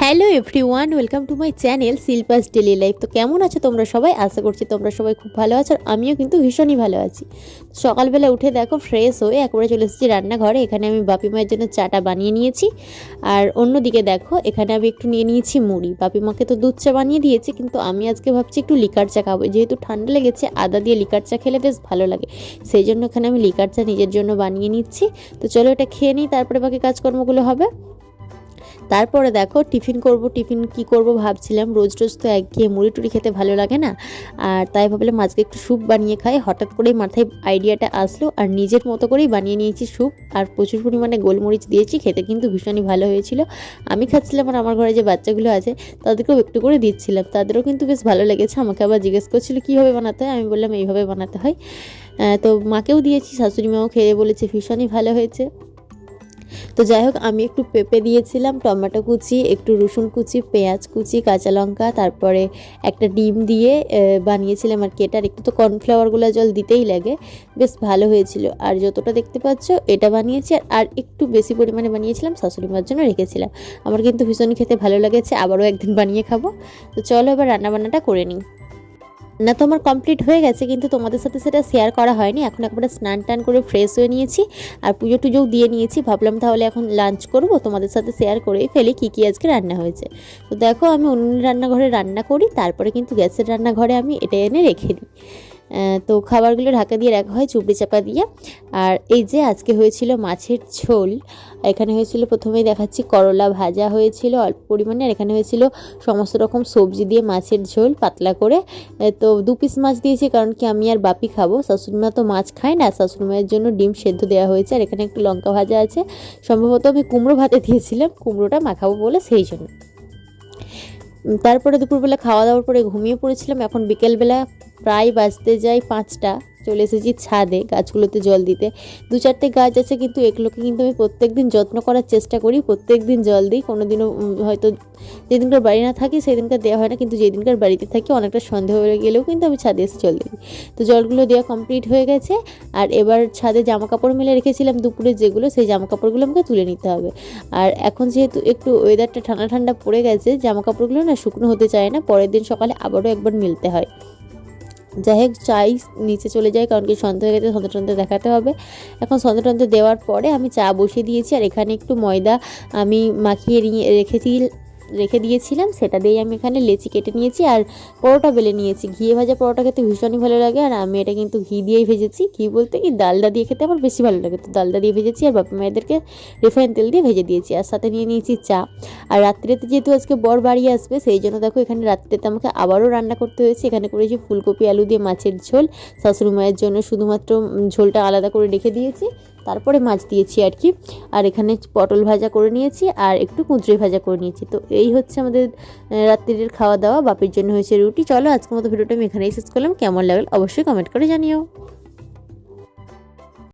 Hello everyone, welcome to my channel Shilpa's daily life. তো কেমন আছো তোমরা সবাই? আশা করছি তোমরা সবাই খুব ভালো আছো, আর আমিও কিন্তু ভীষণই ভালো আছি। সকালবেলা উঠে দেখো ফ্রেশ হয়ে একবারে চলে এসেছি রান্নাঘরে। এখানে আমি বাপি মায়ের জন্য চাটা বানিয়ে নিয়েছি, আর অন্যদিকে দেখো এখানে আমি একটু নিয়ে নিয়েছি মুড়ি। বাপি মাকে তো দুধ চা বানিয়ে দিয়েছি, কিন্তু আমি আজকে ভাবছি একটু লিকার চা খাবো, যেহেতু ঠান্ডা লেগেছে। আদা দিয়ে লিকার চা খেলে বেশ ভালো লাগে, সেই জন্য এখানে আমি লিকার চা নিজের জন্য বানিয়ে নিচ্ছি। তো চলো এটা খেয়ে নিই, তারপরে বাকি কাজকর্মগুলো হবে। তারপরে দেখো টিফিন করব। টিফিন কি করব ভাবছিলাম, রোজ রোজ তো একঘেয়ে মুড়ি টুড়ি খেতে ভালো লাগে না, আর তাই ভাবলাম আজকে একটু স্যুপ বানিয়ে খাই। হঠাৎ করেই মাথায় আইডিয়াটা আসলো, আর নিজের মতো করেই বানিয়ে নিয়েছি স্যুপ, আর প্রচুর পরিমাণে গোলমরিচ দিয়েছি। খেতে কিন্তু ভীষণই ভালো হয়েছিল। আমি খাচ্ছিলাম, আর আমার ঘরে যে বাচ্চাগুলো আছে তাদেরকেও একটু করে দিচ্ছিলাম, তাদেরও কিন্তু বেশ ভালো লেগেছে। আমাকে আবার জিজ্ঞেস করছিল কীভাবে বানাতে হয়, আমি বললাম এইভাবে বানাতে হয়। তো মাকেও দিয়েছি, শাশুড়ি মাও খেয়ে বলেছে ভীষণই ভালো হয়েছে। তো যাই হোক, আমি একটু পেঁপে দিয়েছিলাম, টমেটো কুচি, একটু রসুন কুচি, পেঁয়াজ কুচি, কাঁচা লঙ্কা, তারপরে একটা ডিম দিয়ে বানিয়েছিলাম। আর কেটার একটু তো কর্নফ্লাওয়ারগুলো জল দিতেই লাগে, বেশ ভালো হয়েছিল। আর যতটা দেখতে পাচ্ছ এটা বানিয়েছি, আর একটু বেশি পরিমাণে বানিয়েছিলাম, শাশুড়ি মার জন্য রেখেছিলাম। আমার কিন্তু ভীষণ খেতে ভালো লেগেছে, আবারও একদিন বানিয়ে খাবো। তো চলো এবার রান্নাবান্নাটা করে নিই। না তো আমার কমপ্লিট হয়ে গেছে, কিন্তু তোমাদের সাথে সেটা শেয়ার করা হয়নি। এখন একবারে স্নান টান করে ফ্রেশ হয়ে নিয়েছি, আর পুজো টুজোও দিয়ে নিয়েছি। ভাবলাম তাহলে এখন লাঞ্চ করব, তোমাদের সাথে শেয়ার করেই ফেলি কী কী আজকে রান্না হয়েছে। তো দেখো আমি উনুনের রান্নাঘরে রান্না করি, তারপরে কিন্তু গ্যাসের রান্নাঘরে আমি এটা এনে রেখে দিই। তো খাবারগুলো ঢাকা দিয়ে রাখা হয় চুবড়ি চাপা দিয়ে। আর এই যে আজকে হয়েছিল মাছের ঝোল। এখানে হয়েছিল, প্রথমেই দেখাচ্ছি, করলা ভাজা হয়েছিল অল্প পরিমাণে, আর এখানে হয়েছিল সমস্ত রকম সবজি দিয়ে মাছের ঝোল পাতলা করে। তো 2 পিস মাছ দিয়েছি, কারণ কি আমি আর বাপি খাবো, শাশুড়িমা তো মাছ খায় না। শাশুড়িমায়ের জন্য ডিম সেদ্ধ দেওয়া হয়েছে, আর এখানে একটু লঙ্কা ভাজা আছে। সম্ভবত আমি কুমড়ো ভাতে দিয়েছিলাম, কুমড়োটা মাখাবো বলে, সেই জন্য। তারপরে দুপুরবেলা খাওয়া দাওয়ার পরে ঘুমিয়ে পড়েছিলাম। এখন বিকেলবেলা প্রায় বাজতে যায় 5টা, চলে এসেছি ছাদে গাছগুলোতে জল দিতে। 2-4টে গাছ আছে, কিন্তু এগুলোকে কিন্তু আমি প্রত্যেক দিন যত্ন করার চেষ্টা করি, প্রত্যেক দিন জল দিই। কোনো দিনও হয়তো যেদিনকার বাড়ি না থাকি সেদিনকার দেওয়া হয় না, কিন্তু যেদিনকার বাড়িতে থাকি অনেকটা সন্দেহ হয়ে গেলেও কিন্তু আমি ছাদে এসে জল দিই। তো জলগুলো দেওয়া কমপ্লিট হয়ে গেছে, আর এবার ছাদে জামা কাপড় মেলে রেখেছিলাম দুপুরে যেগুলো, সেই জামা কাপড়গুলো আমাকে তুলে নিতে হবে। আর এখন যেহেতু একটু ওয়েদারটা ঠান্ডা ঠান্ডা পড়ে গেছে, জামা কাপড়গুলো না শুকনো হতে চায় না, পরের দিন সকালে আবারও একবার মিলতে হয়। যাই হোক, চাই নিচে চলে যায়, কারণ কি সন্ধ্যা হয়ে গেছে, সন্ধ্যা টন্ধ্যা দেখাতে হবে। এখন সন্ধ্যা টন্ধ্যা দেওয়ার পরে আমি চা বসিয়ে দিয়েছি, আর এখানে একটু ময়দা আমি মাখিয়ে রেখে দিয়েছিলাম, সেটা দিয়ে আমি এখানে লেচি কেটে নিয়েছি, আর পরোটা বেলে নিয়েছি। ঘিয়ে ভাজা পরোটা খেতে ভীষণই ভালো লাগে, আর আমি এটা কিন্তু ঘি দিয়েই ভেজেছি। ঘি বলতে কি, ডালডা দিয়ে খেতে আমার বেশি ভালো লাগে, তো ডালডা দিয়ে ভেজেছি, আর বাপা মায়েদেরকে রিফাইন তেল দিয়ে ভেজে দিয়েছি। আর সাথে নিয়ে নিয়েছি চা। আর রাত্রিতে যেহেতু আজকে বর বাড়ি আসবে, সেই জন্য দেখো এখানে রাত্রিতে আমাকে আবারও রান্না করতে হয়েছে। এখানে করেছি ফুলকপি আলু দিয়ে মাছের ঝোল, শাশুড়ি মায়ের জন্য শুধুমাত্র ঝোলটা আলাদা করে রেখে দিয়েছি, তারপরে মাছ দিয়েছি আর কি। আর এখানে পটল ভাজা করে নিয়েছি, আর একটু কুঁদরি ভাজা করে নিয়েছি। তো এই হচ্ছে আমাদের রাত্রির খাওয়া দাওয়া। বাপির জন্য হয়েছে রুটি। চলো আজকের মতো ভিডিওটা আমি এখানেই শেষ করলাম। কেমন লাগলো অবশ্যই কমেন্ট করে জানিও।